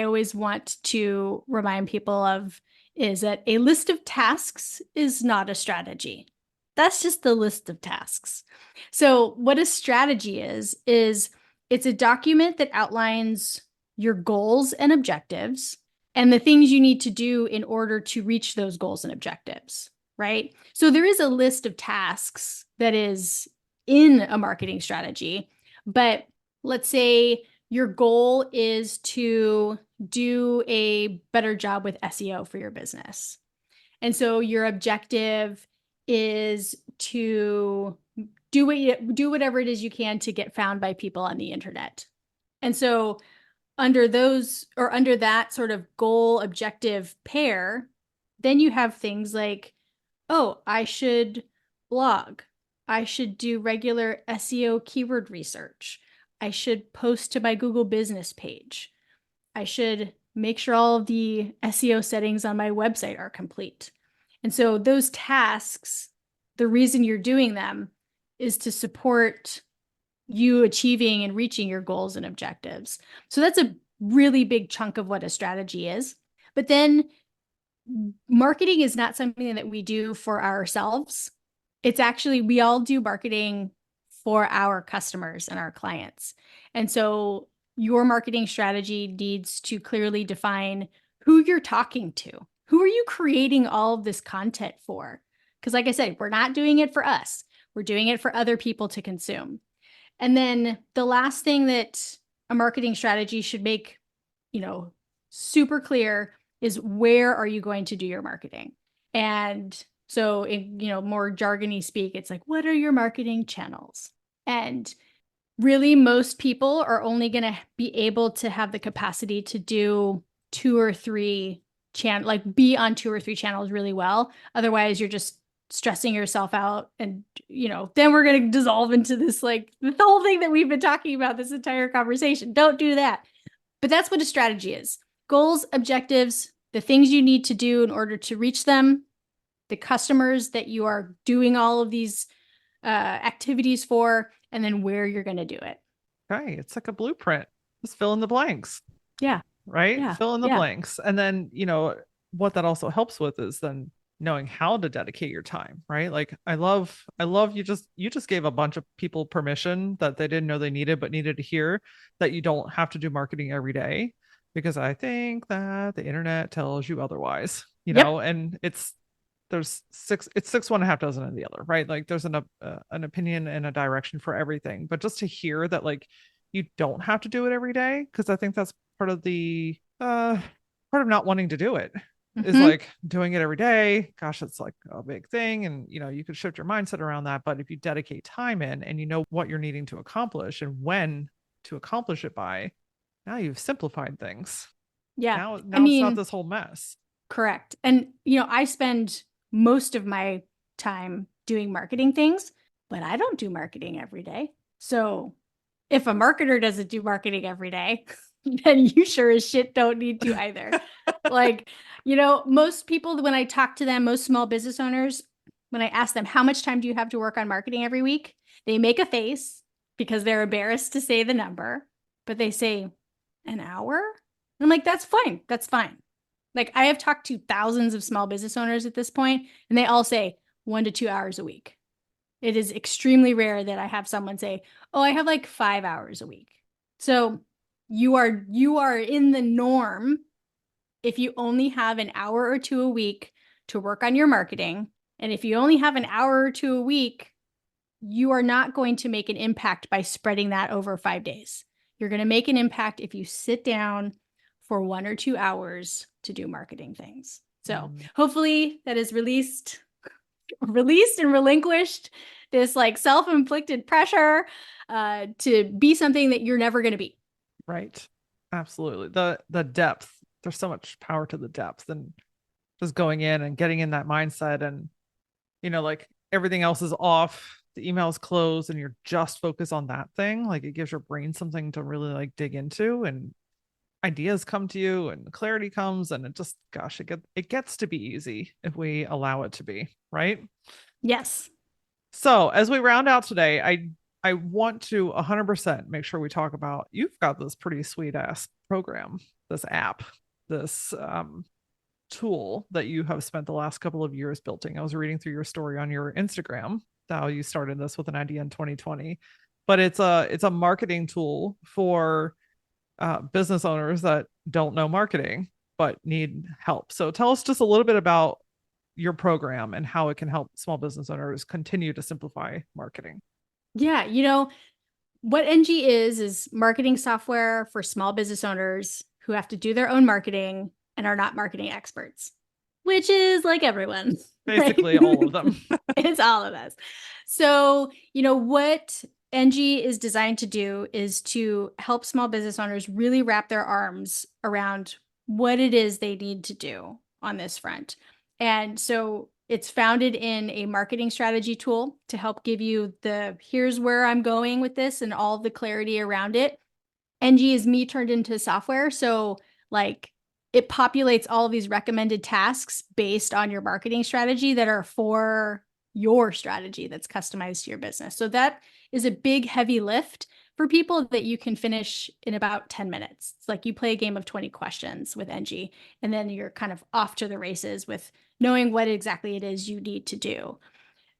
always want to remind people of is that a list of tasks is not a strategy. That's just the list of tasks. So what a strategy is it's a document that outlines your goals and objectives and the things you need to do in order to reach those goals and objectives, right? So there is a list of tasks that is in a marketing strategy, but let's say your goal is to do a better job with SEO for your business. And so your objective is to do whatever it is you can to get found by people on the internet. And so under that sort of goal objective pair, then you have things like, oh, I should blog. I should do regular SEO keyword research. I should post to my Google business page. I should make sure all of the SEO settings on my website are complete. And so those tasks, the reason you're doing them is to support you achieving and reaching your goals and objectives. So that's a really big chunk of what a strategy is. But then marketing is not something that we do for ourselves. It's actually, we all do marketing for our customers and our clients. And so your marketing strategy needs to clearly define who you're talking to. Who are you creating all of this content for? Because, like I said, we're not doing it for us, we're doing it for other people to consume. And then the last thing that a marketing strategy should make, super clear is where are you going to do your marketing? And so in, more jargony speak, it's like, what are your marketing channels? And really most people are only going to be able to have the capacity to do two or three like be on two or three channels really well. Otherwise you're just stressing yourself out and then we're going to dissolve into this like the whole thing that we've been talking about this entire conversation. Don't do that. But that's what a strategy is. Goals, objectives, the things you need to do in order to reach them. the customers that you are doing all of these activities for, and then where you're going to do it. Okay. It's like a blueprint. Just fill in the blanks, Yeah. right? Yeah. Fill in the Yeah. blanks. And then, what that also helps with is then knowing how to dedicate your time, right? Like I love you just gave a bunch of people permission that they didn't know they needed but needed to hear that you don't have to do marketing every day, because I think that the internet tells you otherwise, Yep. and it's six one and a half dozen of the other, right? Like there's an opinion and a direction for everything, but just to hear that like you don't have to do it every day, because I think that's part of not wanting to do it is Mm-hmm. like doing it every day. Gosh, it's like a big thing. And you could shift your mindset around that. But if you dedicate time in and you know what you're needing to accomplish and when to accomplish it by, now you've simplified things. Yeah. Now I now it's not mean, this whole mess. correct. And, I spend most of my time doing marketing things, but I don't do marketing every day. So if a marketer doesn't do marketing every day, then you sure as shit don't need to either. Like, most people, when I talk to them, most small business owners, when I ask them, how much time do you have to work on marketing every week? They make a face because they're embarrassed to say the number, but they say an hour. And I'm like, that's fine. That's fine. Like, I have talked to thousands of small business owners at this point, and they all say 1 to 2 hours a week. It is extremely rare that I have someone say, "Oh, I have like 5 hours a week." So you are in the norm if you only have an hour or two a week to work on your marketing. And if you only have an hour or two a week, you are not going to make an impact by spreading that over 5 days. You're going to make an impact if you sit down for 1 or 2 hours to do marketing things. So hopefully that is released and relinquished this like self-inflicted pressure to be something that you're never going to be. Right. Absolutely. The depth. There's so much power to the depth and just going in and getting in that mindset, and like everything else is off, the email's closed, and you're just focused on that thing. Like it gives your brain something to really like dig into, and ideas come to you and clarity comes, and it just, gosh, it gets to be easy if we allow it to be, right? Yes. So as we round out today, I want to 100% make sure we talk about, you've got this pretty sweet ass program, this app, this tool that you have spent the last couple of years building. I was reading through your story on your Instagram, how you started this with an idea in 2020, but it's a marketing tool for business owners that don't know marketing but need help. So tell us just a little bit about your program and how it can help small business owners continue to simplify marketing. Yeah. What Enji is marketing software for small business owners who have to do their own marketing and are not marketing experts, which is like everyone, right? Basically all of them. It's all of us. So, what Enji is designed to do is to help small business owners really wrap their arms around what it is they need to do on this front. And so it's founded in a marketing strategy tool to help give you here's where I'm going with this and all the clarity around it. Enji is me turned into software. So like it populates all of these recommended tasks based on your marketing strategy that are for your strategy that's customized to your business. So that is a big, heavy lift for people that you can finish in about 10 minutes. It's like you play a game of 20 questions with Enji, and then you're kind of off to the races with knowing what exactly it is you need to do.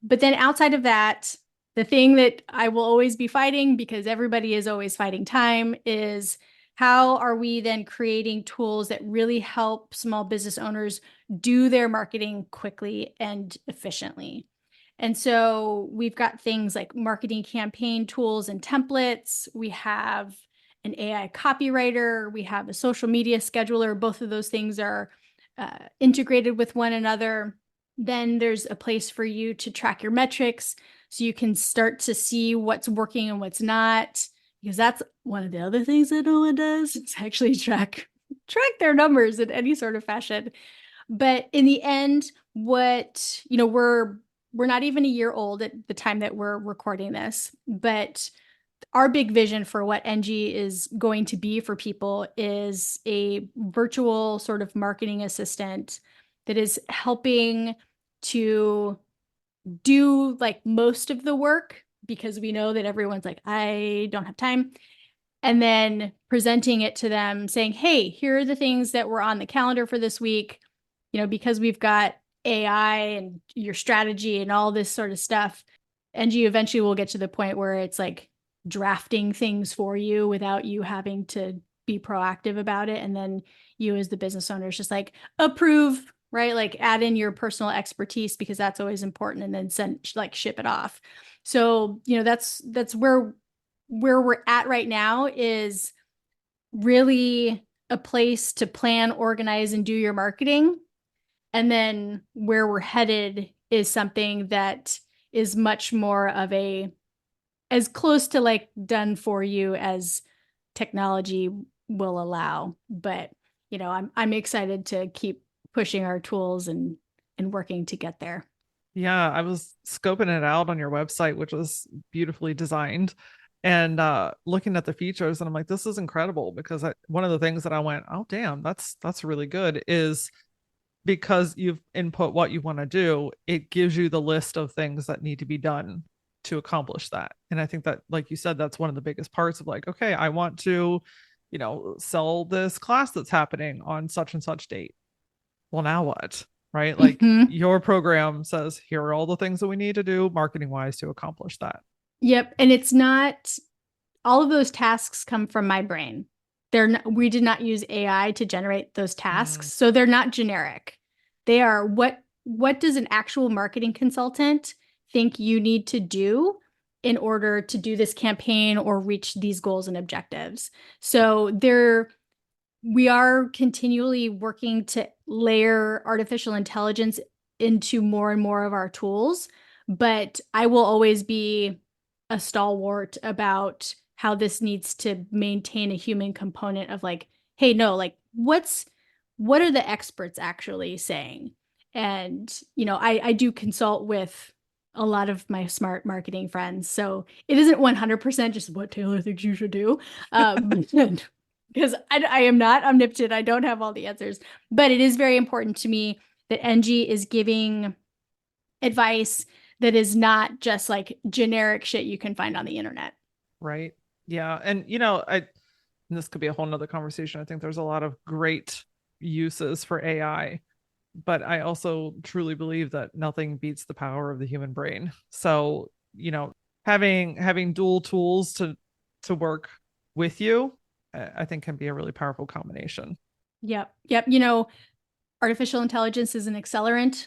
But then outside of that, the thing that I will always be fighting, because everybody is always fighting time, is how are we then creating tools that really help small business owners do their marketing quickly and efficiently? And so we've got things like marketing campaign tools and templates. We have an AI copywriter. We have a social media scheduler. Both of those things are integrated with one another. Then there's a place for you to track your metrics so you can start to see what's working and what's not, because that's one of the other things that no one does. It's actually track their numbers in any sort of fashion. But in the end, we're not even a year old at the time that we're recording this, but our big vision for what Enji is going to be for people is a virtual sort of marketing assistant that is helping to do like most of the work because we know that everyone's like, I don't have time. And then presenting it to them saying, hey, here are the things that were on the calendar for this week. Because we've got AI and your strategy and all this sort of stuff, Enji eventually will get to the point where it's like drafting things for you without you having to be proactive about it. And then you as the business owner is just like approve, right? Like add in your personal expertise because that's always important, and then ship it off. So, that's where we're at right now, is really a place to plan, organize, and do your marketing. And then where we're headed is something that is much more of as close to like done for you as technology will allow. But, I'm excited to keep pushing our tools and working to get there. Yeah, I was scoping it out on your website, which was beautifully designed, and looking at the features, and I'm like, this is incredible because one of the things that I went, oh damn, that's really good, is because you've input what you want to do, it gives you the list of things that need to be done to accomplish that. And I think that, like you said, that's one of the biggest parts of like, okay, I want to, sell this class that's happening on such and such date. Well, now what? Right? Like Mm-hmm. your program says, here are all the things that we need to do marketing wise to accomplish that. Yep. And it's not all of those tasks come from my brain. We did not use AI to generate those tasks. Mm, So they're not generic. They are what does an actual marketing consultant think you need to do in order to do this campaign or reach these goals and objectives. So we are continually working to layer artificial intelligence into more and more of our tools, but I will always be a stalwart about how this needs to maintain a human component of like, hey, no, like what are the experts actually saying? And, I do consult with a lot of my smart marketing friends. So it isn't 100% just what Tayler thinks you should do. Because I am not omnipotent. I don't have all the answers, but it is very important to me that Enji is giving advice that is not just like generic shit you can find on the internet. right. Yeah. And and this could be a whole nother conversation. I think there's a lot of great uses for AI, but I also truly believe that nothing beats the power of the human brain. So, having dual tools to work with you, I think can be a really powerful combination. Yep. Yep. Artificial intelligence is an accelerant,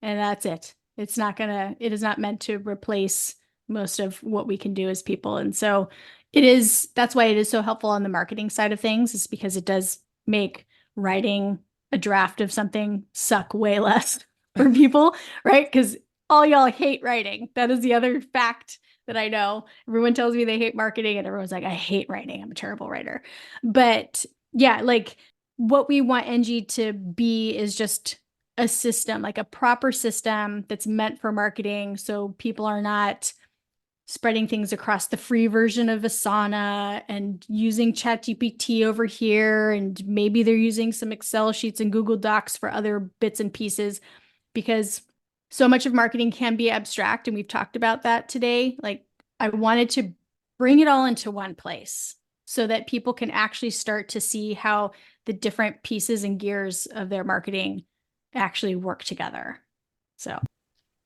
and that's it. It is not meant to replace most of what we can do as people. And so that's why it is so helpful on the marketing side of things, is because it does make writing a draft of something suck way less for people, right? Because all y'all hate writing. That is the other fact that I know. Everyone tells me they hate marketing, and everyone's like, I hate writing. I'm a terrible writer. But yeah, like what we want Enji to be is just a system, like a proper system that's meant for marketing. So people are not spreading things across the free version of Asana and using ChatGPT over here. And maybe they're using some Excel sheets and Google Docs for other bits and pieces, because so much of marketing can be abstract. And we've talked about that today. Like, I wanted to bring it all into one place so that people can actually start to see how the different pieces and gears of their marketing actually work together. So,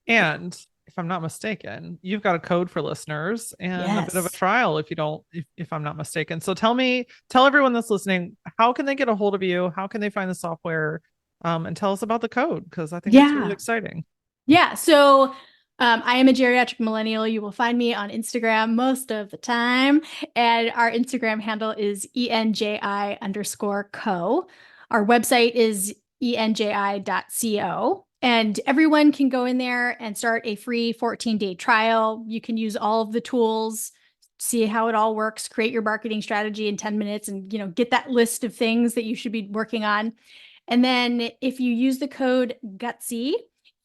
And if I'm not mistaken, you've got a code for listeners and a bit of a yes. trial if you don't, if I'm not mistaken. So tell everyone that's listening, how can they get a hold of you? How can they find the software? And tell us about the code, because I think it's really Yeah. exciting. Yeah. So I am a geriatric millennial. You will find me on Instagram most of the time. And our Instagram handle is ENJI_co. Our website is enji.co. And everyone can go in there and start a free 14-day trial. You can use all of the tools, see how it all works, create your marketing strategy in 10 minutes, and get that list of things that you should be working on. And then if you use the code GUTSY,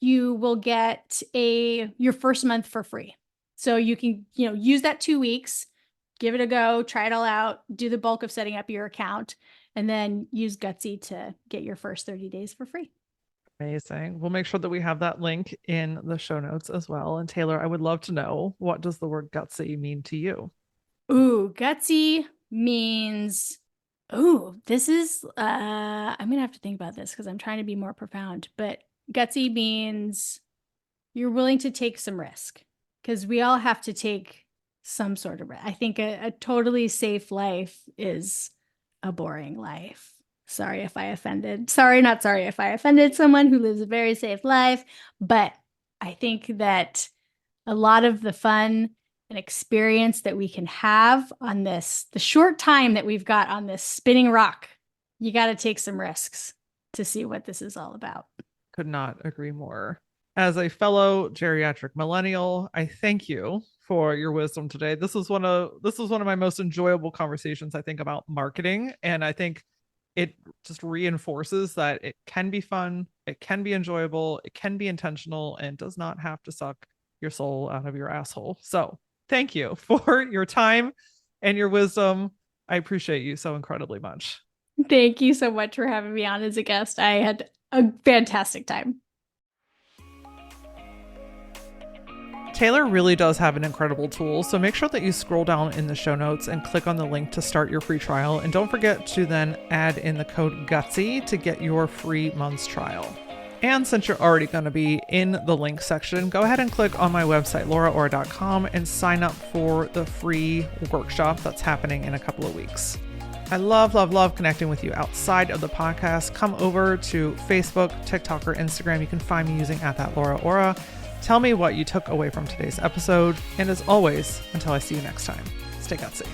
you will get your first month for free. So you can, use that 2 weeks, give it a go, try it all out, do the bulk of setting up your account, and then use Gutsy to get your first 30 days for free. Amazing. We'll make sure that we have that link in the show notes as well. And Taylor, I would love to know, what does the word gutsy mean to you? Ooh, gutsy means, this is, I'm going to have to think about this because I'm trying to be more profound, but gutsy means you're willing to take some risk, because we all have to take some sort of risk. I think a totally safe life is a boring life. Sorry if I offended. Not sorry if I offended someone who lives a very safe life, but I think that a lot of the fun and experience that we can have on the short time that we've got on this spinning rock, you got to take some risks to see what this is all about. Could not agree more. As a fellow geriatric millennial, I thank you for your wisdom today. This was one of my most enjoyable conversations, I think, about marketing. And I think it just reinforces that it can be fun, it can be enjoyable, it can be intentional, and does not have to suck your soul out of your asshole. So thank you for your time and your wisdom. I appreciate you so incredibly much. Thank you so much for having me on as a guest. I had a fantastic time. Taylor really does have an incredible tool, so make sure that you scroll down in the show notes and click on the link to start your free trial. And don't forget to then add in the code GUTSY to get your free month's trial. And since you're already going to be in the link section, go ahead and click on my website, lauraora.com, and sign up for the free workshop that's happening in a couple of weeks. I love connecting with you outside of the podcast. Come over to Facebook, TikTok, or Instagram. You can find me using @thatlauraora. Tell me what you took away from today's episode. And as always, until I see you next time, stay gutsy.